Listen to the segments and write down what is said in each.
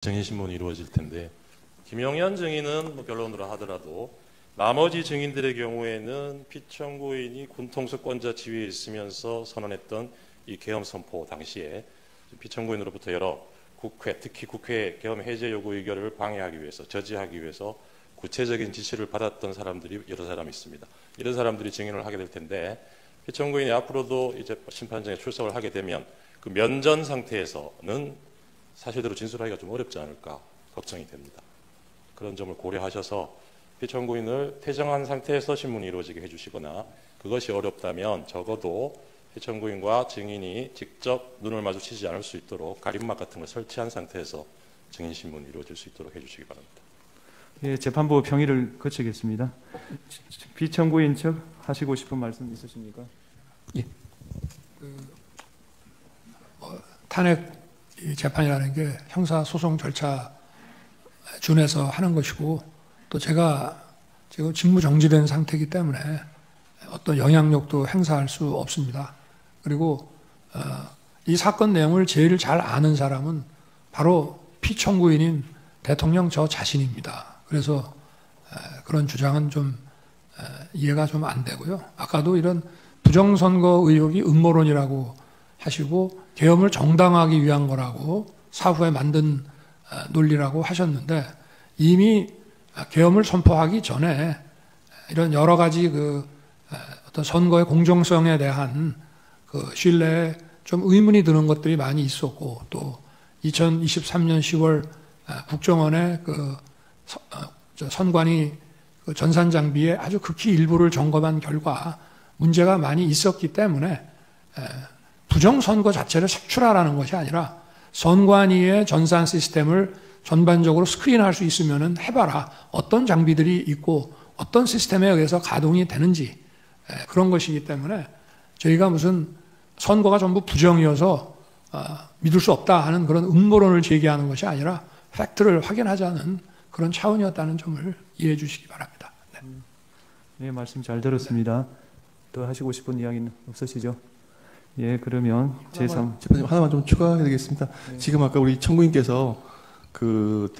증인신문이 이루어질 텐데, 김영현 증인은 뭐 변론으로 하더라도 나머지 증인들의 경우에는 피청구인이 군통수권자 지위에 있으면서 선언했던 이 계엄 선포 당시에 피청구인으로부터 여러 국회, 특히 국회 계엄 해제 요구 의결을 방해하기 위해서, 저지하기 위해서 구체적인 지시를 받았던 사람들이 여러 사람 있습니다. 이런 사람들이 증인을 하게 될 텐데, 피청구인이 앞으로도 이제 심판정에 출석을 하게 되면 그 면전 상태에서는 사실대로 진술하기가 좀 어렵지 않을까 걱정이 됩니다. 그런 점을 고려하셔서 피청구인을 퇴정한 상태에서 신문이 이루어지게 해주시거나, 그것이 어렵다면 적어도 피청구인과 증인이 직접 눈을 마주치지 않을 수 있도록 가림막 같은 걸 설치한 상태에서 증인신문이 이루어질 수 있도록 해주시기 바랍니다. 예, 재판부 평의를 거치겠습니다. 피청구인 측 하시고 싶은 말씀 있으십니까? 예. 탄핵 재판이라는 게 형사소송 절차 준해서 하는 것이고, 또 제가 지금 직무 정지된 상태이기 때문에 어떤 영향력도 행사할 수 없습니다. 그리고 이 사건 내용을 제일 잘 아는 사람은 바로 피청구인인 대통령 저 자신입니다. 그래서 그런 주장은 좀 이해가 좀 안 되고요. 아까도 이런 부정선거 의혹이 음모론이라고 하시고 계엄을 정당화하기 위한 거라고 사후에 만든 논리라고 하셨는데, 이미 계엄을 선포하기 전에 이런 여러 가지 어떤 선거의 공정성에 대한 신뢰에 좀 의문이 드는 것들이 많이 있었고, 또 2023년 10월 국정원의 선관위 전산 장비에 아주 극히 일부를 점검한 결과 문제가 많이 있었기 때문에 부정선거 자체를 색출하라는 것이 아니라 선관위의 전산 시스템을 전반적으로 스크린할 수 있으면 해봐라. 어떤 장비들이 있고 어떤 시스템에 의해서 가동이 되는지, 그런 것이기 때문에 저희가 무슨 선거가 전부 부정이어서 믿을 수 없다 하는 그런 음모론을 제기하는 것이 아니라 팩트를 확인하자는 그런 차원이었다는 점을 이해해 주시기 바랍니다. 네, 네, 말씀 잘 들었습니다. 더 하시고 싶은 이야기는 없으시죠? 예, 그러면 재판장님 하나만 좀 추가해야 되겠습니다. 네. 지금 아까 우리 청구인께서 그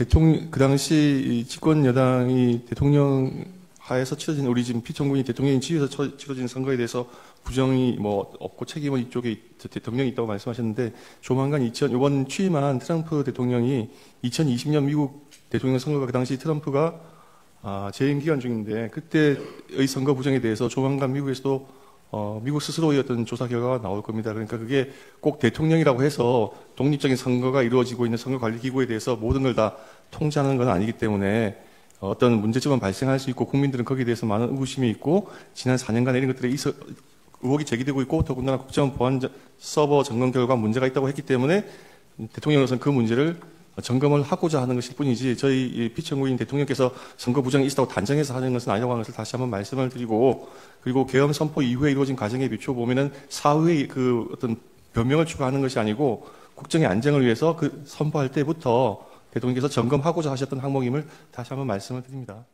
당시 집권 여당이 대통령 하에서 치러진, 우리 지금 피청구인이 대통령이 지휘해서 치러진 선거에 대해서 부정이 뭐 없고 책임은 이쪽에 대통령이 있다고 말씀하셨는데, 조만간 이번 취임한 트럼프 대통령이 2020년 미국 대통령 선거가 그 당시 트럼프가 재임 기간 중인데, 그때의 선거 부정에 대해서 조만간 미국에서도 미국 스스로의 어떤 조사 결과가 나올 겁니다. 그러니까 그게 꼭 대통령이라고 해서 독립적인 선거가 이루어지고 있는 선거관리기구에 대해서 모든 걸 다 통제하는 건 아니기 때문에 어떤 문제점은 발생할 수 있고, 국민들은 거기에 대해서 많은 의구심이 있고, 지난 4년간 이런 것들에 의혹이 제기되고 있고, 더군다나 국정원 보안 서버 점검 결과 문제가 있다고 했기 때문에 대통령으로서는 그 문제를 점검을 하고자 하는 것일 뿐이지, 저희 피청구인 대통령께서 선거 부정이 있었다고 단정해서 하는 것은 아니라고 하는 것을 다시 한번 말씀을 드리고, 그리고 계엄 선포 이후에 이루어진 과정에 비춰보면은 사후에 어떤 변명을 추가하는 것이 아니고, 국정의 안정을 위해서 선포할 때부터 대통령께서 점검하고자 하셨던 항목임을 다시 한번 말씀을 드립니다.